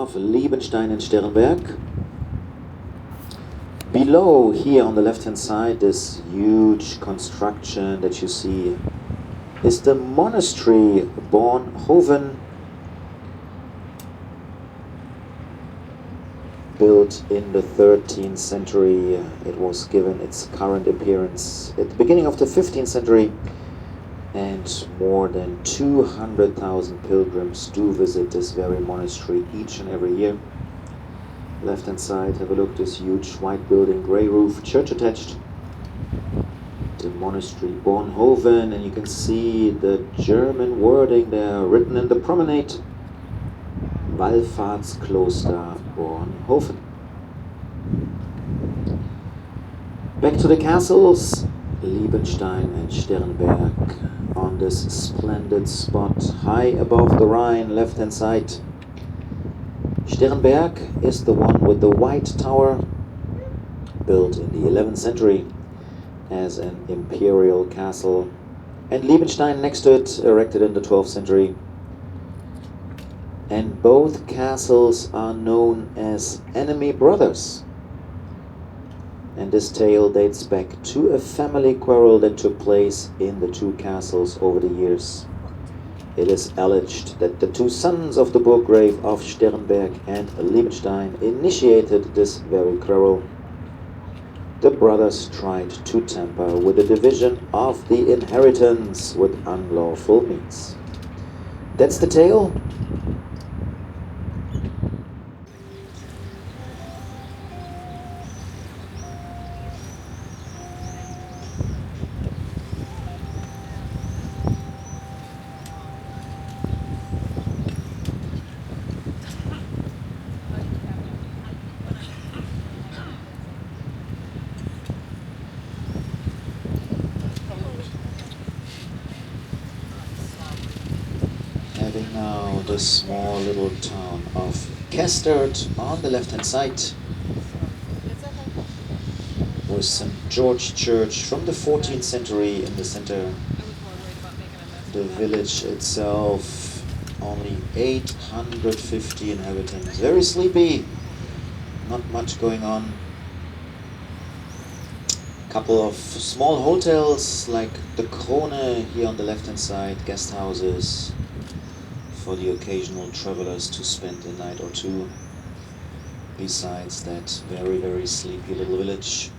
of Liebenstein and Sternberg. Below, here on the left-hand side, this huge construction that you see is the monastery Bornhoven, built in the 13th century. It was given its current appearance at the beginning of the 15th century, and more than 200,000 pilgrims do visit this very monastery each and every year. Left hand side, have a look, this huge white building, grey roof, church attached. The monastery Bornhoven, and you can see the German wording there written in the promenade. Wallfahrtskloster Bornhoven. Back to the castles, Liebenstein and Sternberg on this splendid spot high above the Rhine, left hand side. Sternberg is the one with the white tower, built in the 11th century as an imperial castle, and Liebenstein next to it, erected in the 12th century. And both castles are known as enemy brothers. And this tale dates back to a family quarrel that took place in the two castles over the years. It is alleged that the two sons of the Burggrave of Sternberg and Liebenstein initiated this very quarrel. The brothers tried to tamper with the division of the inheritance with unlawful means. That's the tale. Having now the small little town of Kestert on the left hand side, with St. George Church from the 14th century in the center. The village itself, only 850 inhabitants. Very sleepy, not much going on. Couple of small hotels like the Krone here on the left hand side, guest houses for the occasional travelers to spend a night or two. Besides that very sleepy little village.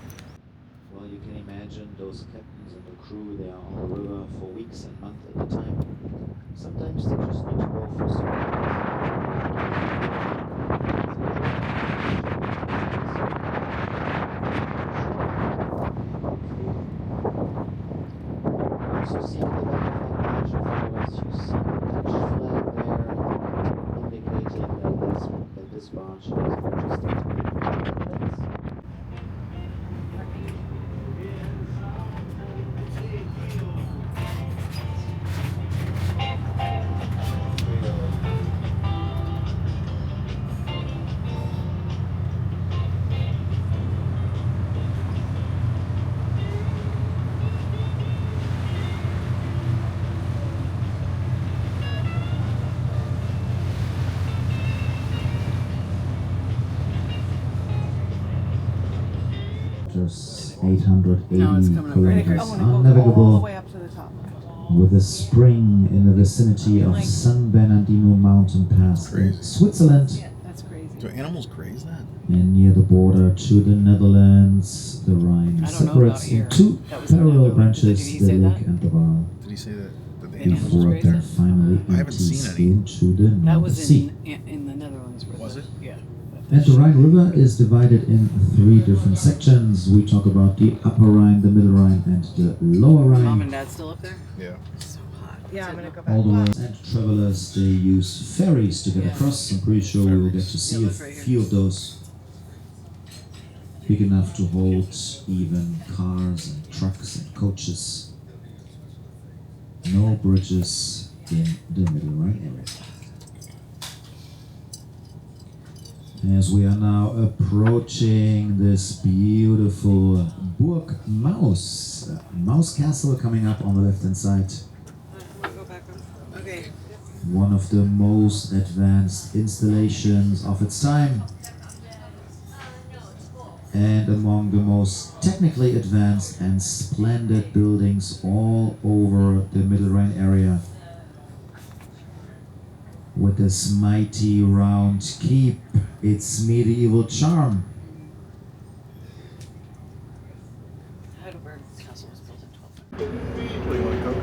Well, you can imagine those captains and the crew, they are on the river for weeks and months at a time. Sometimes they just need to go for also see in the back of the image of us, you see the Dutch flag there, indicating that this barge is registered. Just 880 kilometers unnavigable, with a spring in the vicinity of San Bernardino mountain pass in Switzerland. That's crazy. Do animals graze that? And near the border to the Netherlands, the Rhine separates in two parallel branches, the lake and the Waal, Did he say that the before animals it then finally I haven't empties seen any. into the That North was Sea. in the Netherlands. Was it? Yeah. And the Rhine River is divided in three different sections. We talk about the Upper Rhine, the Middle Rhine, and the Lower Rhine. Mom and Dad still up there? Yeah. So hot. Yeah, I'm gonna go back. All the way. And travelers, they use ferries to get across. I'm pretty sure we will get to see a few of those. Big enough to hold even cars and trucks and coaches. No bridges in the Middle Rhine area. As we are now approaching this beautiful Burg Maus Castle coming up on the left hand side. Go back up. Okay. One of the most advanced installations of its time, and among the most technically advanced and splendid buildings all over the Middle Rhine area. With this mighty round keep, its medieval charm. Heidelberg Castle was built in 1200. What do you want to cover?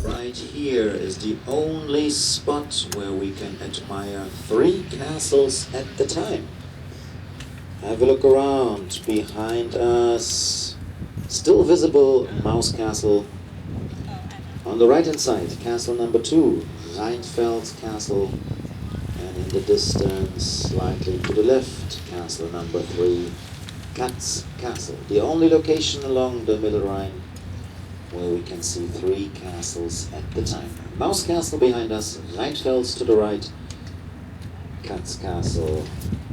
Right here is the only spot where we can admire 3 castles at the time. Have a look around. Behind us, still visible Mouse Castle. On the right hand side, castle number 2, Rheinfeld Castle. And in the distance, slightly to the left, castle number 3, Katz Castle. The only location along the Middle Rhine where we can see 3 castles at the time. Mouse Castle behind us, Rheinfels to the right, Katz Castle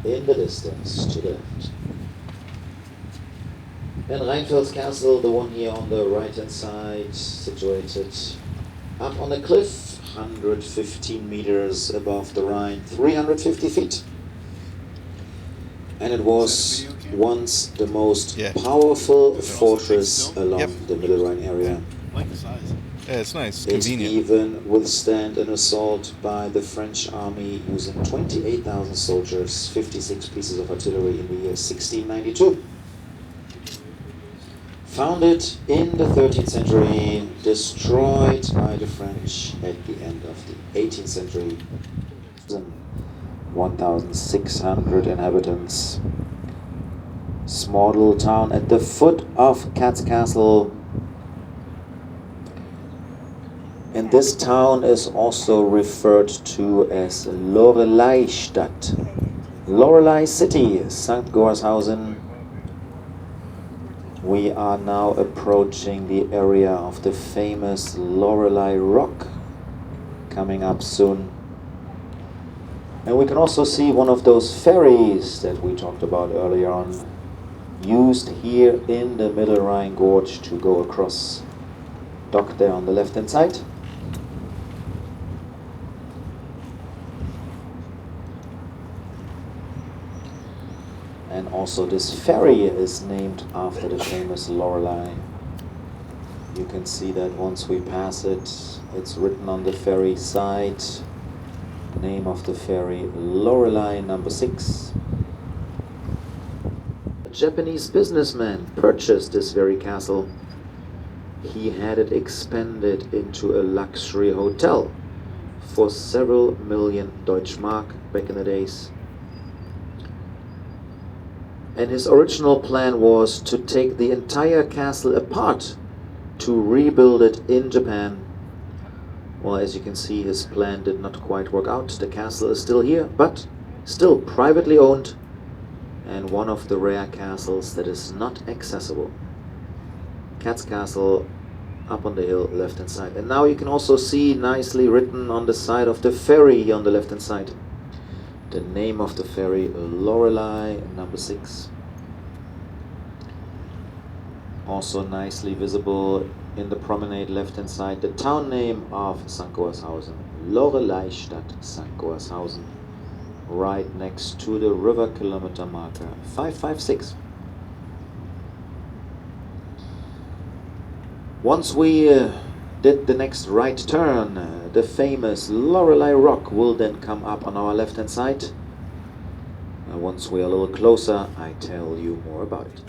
in the distance to the left. And Rheinfels Castle, the one here on the right hand side, situated up on a cliff, 115 meters above the Rhine, 350 feet. And it was once the most powerful fortress along the Middle Rhine area. I like the size. Yeah, it's nice. It Convenient. even withstand an assault by the French army using 28,000 soldiers, 56 pieces of artillery in the year 1692. Founded in the 13th century, destroyed by the French at the end of the 18th century. 1,600 inhabitants. Small little town at the foot of Katz Castle. And this town is also referred to as Lorelei-Stadt. Lorelei City, St. Gorshausen. We are now approaching the area of the famous Lorelei Rock, coming up soon. And we can also see one of those ferries that we talked about earlier on, used here in the Middle Rhine Gorge to go across. Dock there on the left hand side. And also this ferry is named after the famous Lorelei. You can see that once we pass it, it's written on the ferry side. Name of the ferry, Lorelei number 6. A Japanese businessman purchased this very castle. He had it expanded into a luxury hotel for several million Deutschmark back in the days. And his original plan was to take the entire castle apart to rebuild it in Japan. Well, as you can see, his plan did not quite work out. The castle is still here, but still privately owned, and one of the rare castles that is not accessible. Katz Castle up on the hill, left hand side. And now you can also see nicely written on the side of the ferry on the left hand side the name of the ferry, Lorelei number 6. Also nicely visible in the promenade left hand side the town name of St. Goarshausen, Loreleistadt St. Goarshausen, right next to the river kilometer marker 556. Once we did the next right turn, the famous Lorelei Rock will then come up on our left hand side. Once we are a little closer, I tell you more about it.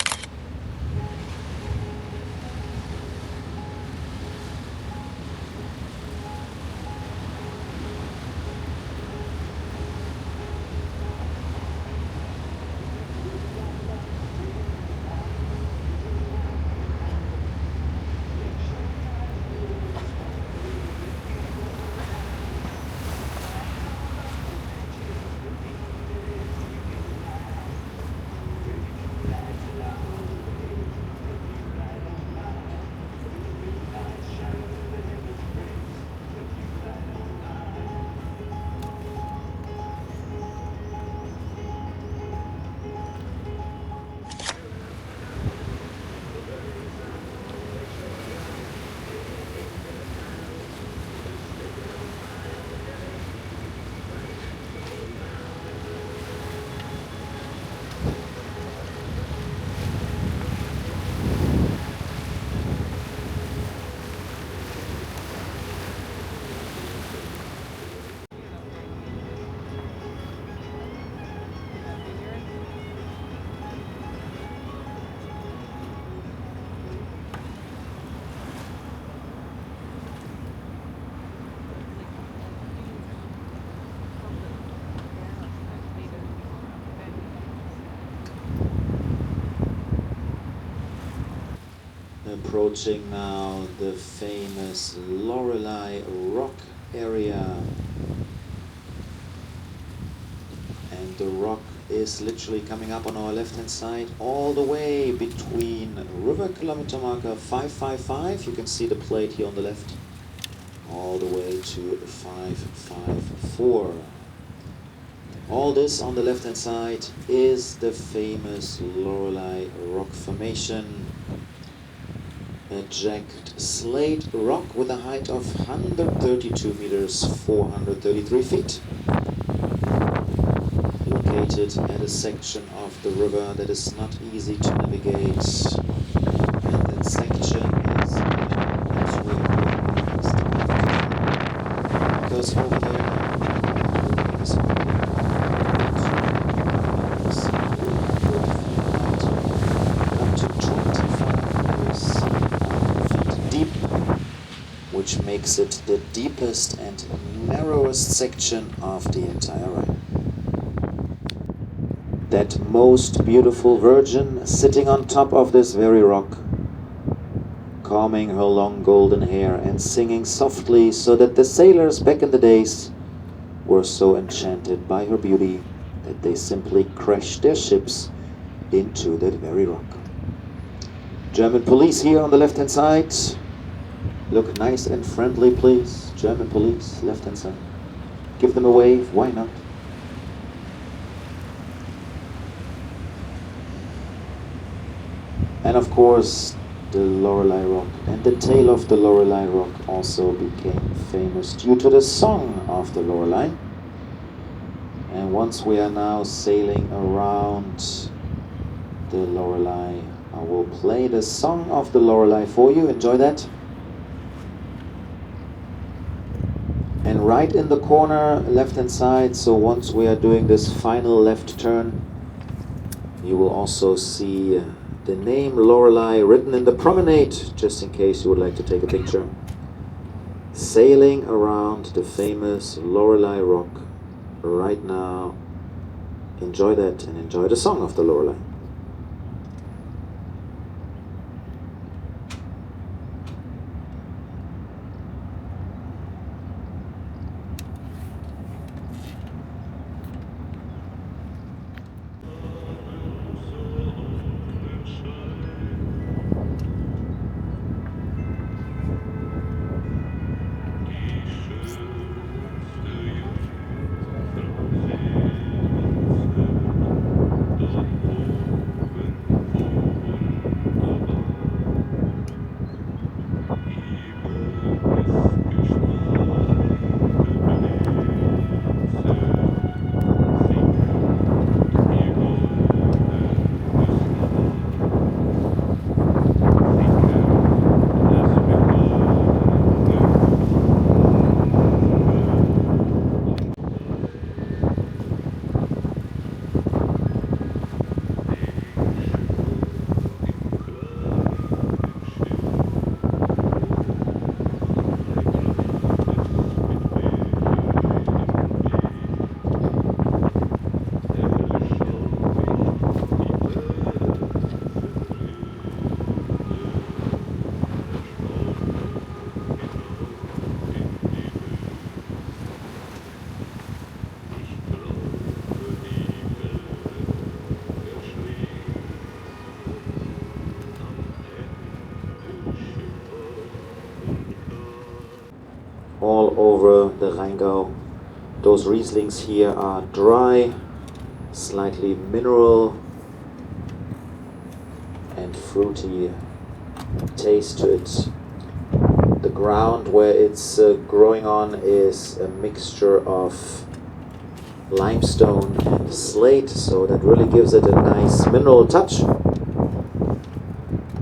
Approaching now the famous Lorelei Rock area, and the rock is literally coming up on our left hand side all the way between river kilometer marker 555, you can see the plate here on the left, all the way to 554. All this on the left hand side is the famous Lorelei Rock Formation. A jagged slate rock with a height of 132 meters, 433 feet. Located at a section of the river that is not easy to navigate. And that section is because over there is up to 25 meters deep, which makes it the deepest and narrowest section of the entire Rhine. That most beautiful virgin sitting on top of this very rock, combing her long golden hair and singing softly, so that the sailors back in the days were so enchanted by her beauty that they simply crashed their ships into that very rock. German police here on the left hand side. Look nice and friendly, please. German police, left hand side. Give them a wave, why not? And of course, the Lorelei Rock and the tale of the Lorelei Rock also became famous due to the song of the Lorelei. And once we are now sailing around the Lorelei, I will play the song of the Lorelei for you. Enjoy that. And right in the corner, left hand side, so once we are doing this final left turn, you will also see the name Lorelei written in the promenade, just in case you would like to take a picture. Sailing around the famous Lorelei Rock right now. Enjoy that and enjoy the song of the Lorelei. all over the Rheingau. Those Rieslings here are dry, slightly mineral and fruity taste to it. The ground where it's growing on is a mixture of limestone and slate, so that really gives it a nice mineral touch.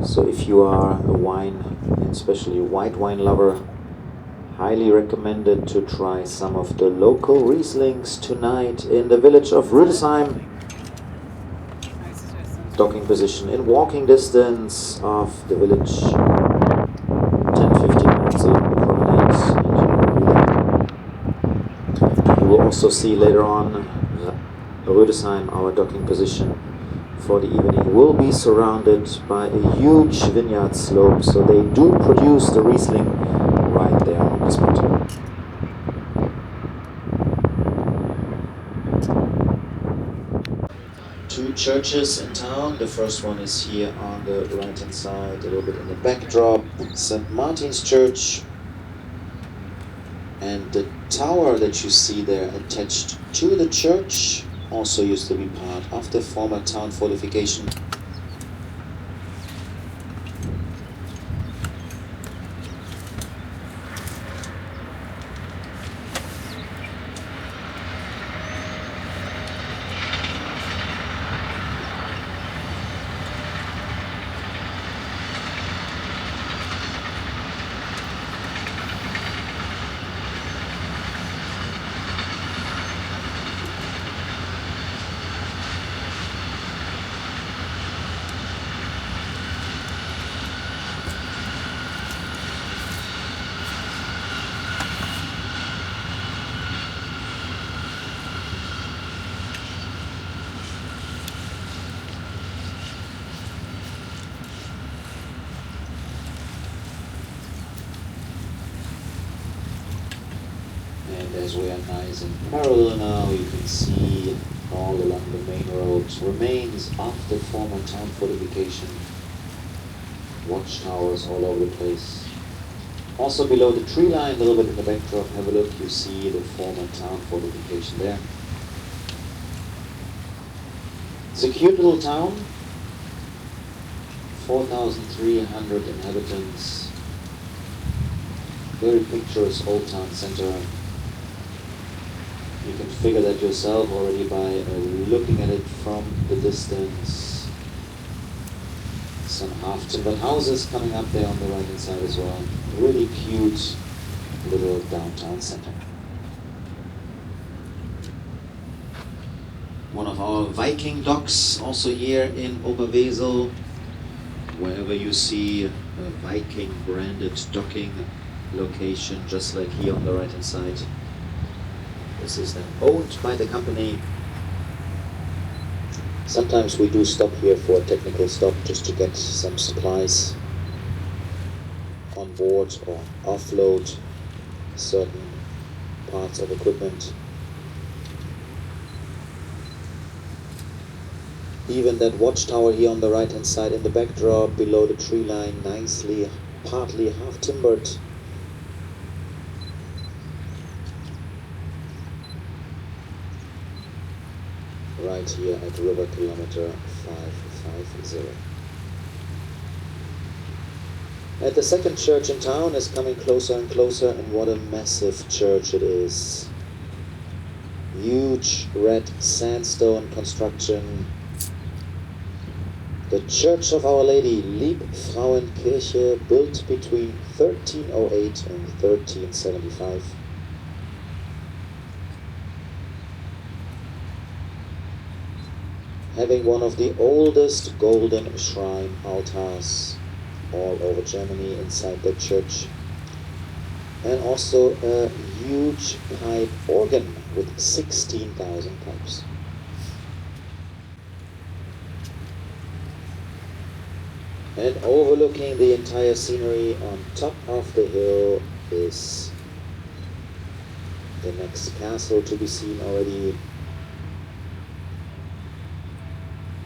So if you are a wine, especially white wine lover, highly recommended to try some of the local Rieslings tonight in the village of Rüdesheim. Docking position in walking distance of the village, 10-15 minutes along the promenade. You will also see later on Rüdesheim, our docking position for the evening, will be surrounded by a huge vineyard slope, so they do produce the Riesling right there on the spot. Two churches in town. The first one is here on the right hand side, a little bit in the backdrop, St. Martin's Church. And the tower that you see there attached to the church also used to be part of the former town fortification. And as we are nice and parallel now, you can see all along the main road remains of the former town fortification. Watchtowers all over the place. Also below the tree line, a little bit in the backdrop, have a look, you see the former town fortification there. It's a cute little town, 4,300 inhabitants, very picturesque old town center. You can figure that yourself already by looking at it from the distance. Some half-timbered houses coming up there on the right hand side as well. Really cute little downtown center. One of our Viking docks also here in Oberwesel. Wherever you see a Viking branded docking location, just like here on the right hand side. This is then owned by the company. Sometimes we do stop here for a technical stop just to get some supplies on board or offload certain parts of equipment. Even that watchtower here on the right hand side in the backdrop below the tree line, nicely, partly half timbered. Right here at river kilometer 550. And the second church in town is coming closer and closer, and what a massive church it is. Huge red sandstone construction. The Church of Our Lady, Liebfrauenkirche, built between 1308 and 1375. Having one of the oldest golden shrine altars all over Germany inside the church, and also a huge pipe organ with 16,000 pipes. And overlooking the entire scenery on top of the hill is the next castle to be seen already.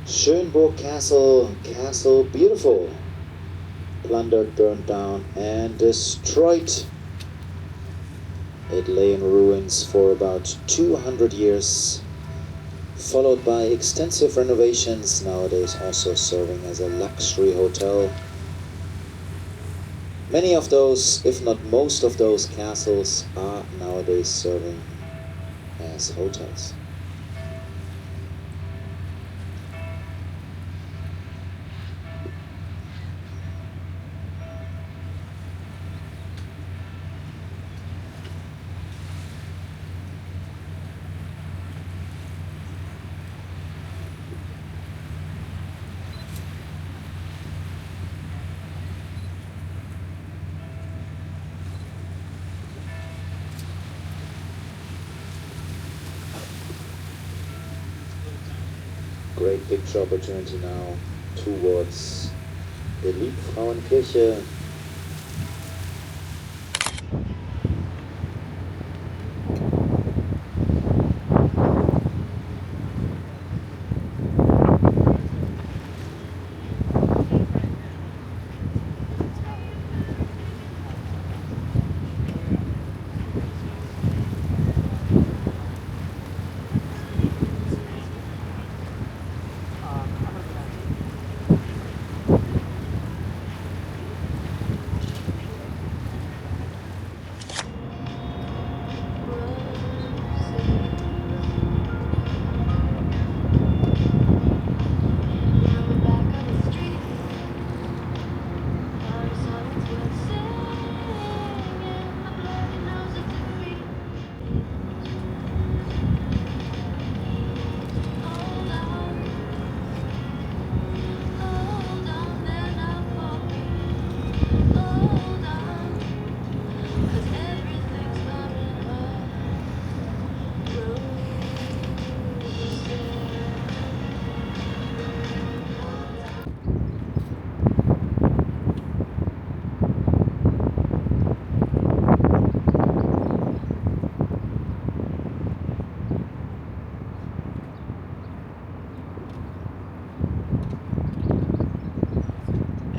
Schönburg Castle, castle beautiful, plundered, burned down and destroyed. It lay in ruins for about 200 years, followed by extensive renovations, nowadays also serving as a luxury hotel. Many of those, if not most of those castles are nowadays serving as hotels. Great picture opportunity now towards the Liebfrauenkirche.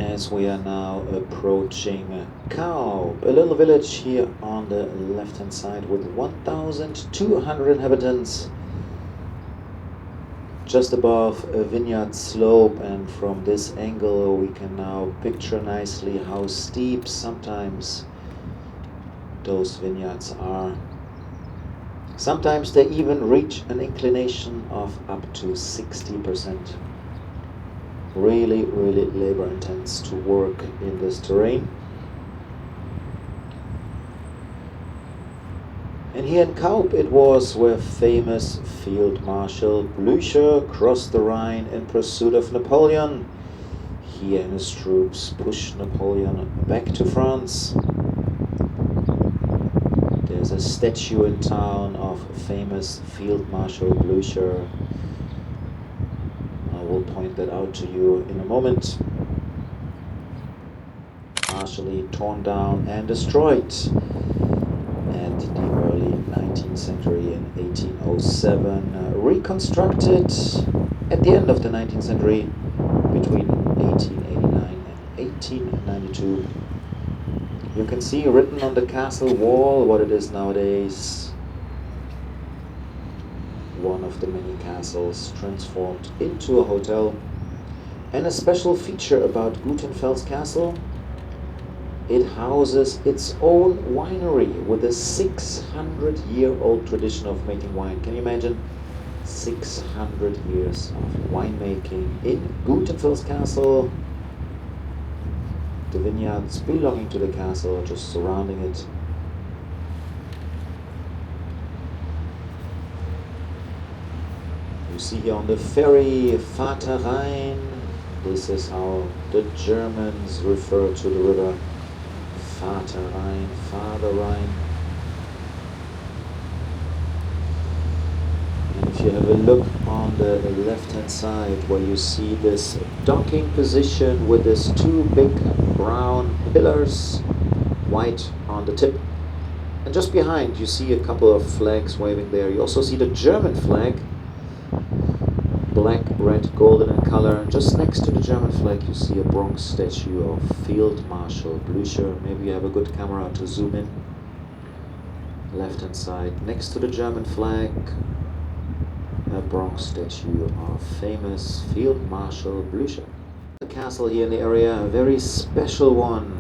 As we are now approaching Kaup, a little village here on the left hand side with 1,200 inhabitants, just above a vineyard slope, and from this angle we can now picture nicely how steep sometimes those vineyards are. Sometimes they even reach an inclination of up to 60%. Really, really labor intense to work in this terrain. And here in Kaup it was where famous Field Marshal Blücher crossed the Rhine in pursuit of Napoleon. He and his troops pushed Napoleon back to France. There's a statue in town of famous Field Marshal Blücher. I will point that out to you in a moment. Partially torn down and destroyed at the early 19th century in 1807, reconstructed at the end of the 19th century between 1889 and 1892. You can see written on the castle wall what it is nowadays. One of the many castles transformed into a hotel. And a special feature about Gutenfels Castle, it houses its own winery with a 600-year-old tradition of making wine. Can you imagine? 600 years of winemaking in Gutenfels Castle. The vineyards belonging to the castle, just surrounding it. You see here on the ferry, Vater Rhine. This is how the Germans refer to the river. Vater Rhine, Father Rhine. And if you have a look on the left-hand side where you see this docking position with these two big brown pillars, white on the tip. And just behind you see a couple of flags waving there. You also see the German flag, black, red, golden in color. And just next to the German flag you see a bronze statue of Field Marshal Blücher. Maybe you have a good camera to zoom in. left hand side, next to the German flag, a bronze statue of famous Field Marshal Blücher. The castle here in the area, a very special one.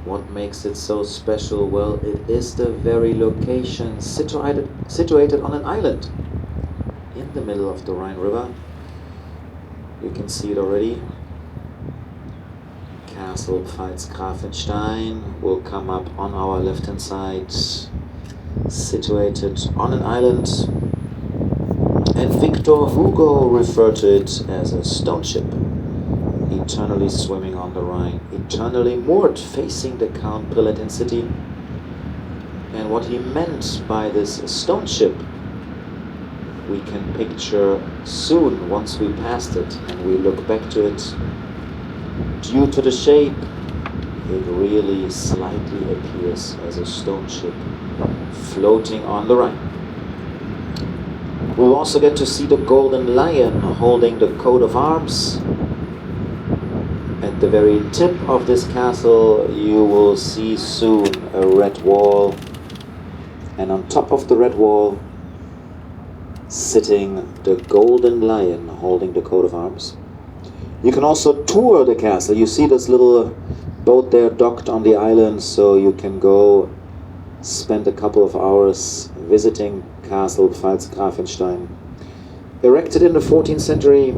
What makes it so special? Well, it is the very location, situated on an island in the middle of the Rhine River. You can see it already. Castle Pfalz-Grafenstein will come up on our left hand side, situated on an island, and Victor Hugo referred to it as a stone ship, eternally swimming on the Rhine, eternally moored facing the Count Prelatin city. And what he meant by this stone ship we can picture soon once we passed it and we look back to it. Due to the shape, it really slightly appears as a stone ship floating on the Rhine. We'll also get to see the golden lion holding the coat of arms. At the very tip of this castle you will see soon a red wall, and on top of the red wall sitting the golden lion holding the coat of arms. You can also tour the castle. You see this little boat there docked on the island, so you can go spend a couple of hours visiting Castle Pfalz-Grafenstein. Erected in the 14th century,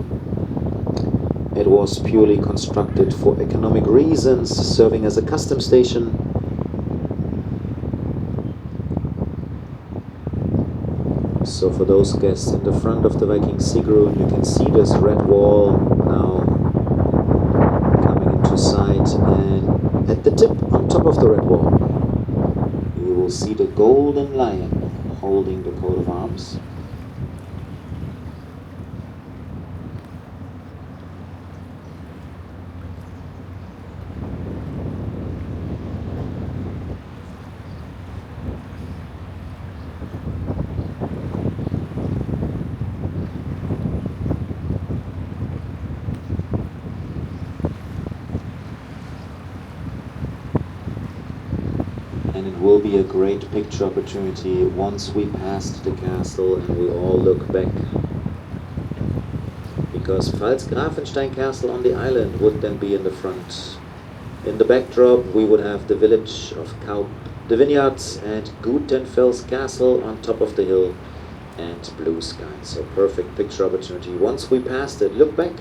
it was purely constructed for economic reasons, serving as a customs station. So for those guests in the front of the Viking Sigrun, you can see this red wall now coming into sight, and at the tip, on top of the red wall, you will see the golden lion holding the coat of arms. And it will be a great picture opportunity once we passed the castle and we all look back. Because Pfalz-Grafenstein Castle on the island would then be in the front. In the backdrop we would have the village of Kaup, the vineyards, and Gutenfels Castle on top of the hill, and blue sky. So perfect picture opportunity. Once we passed it, look back.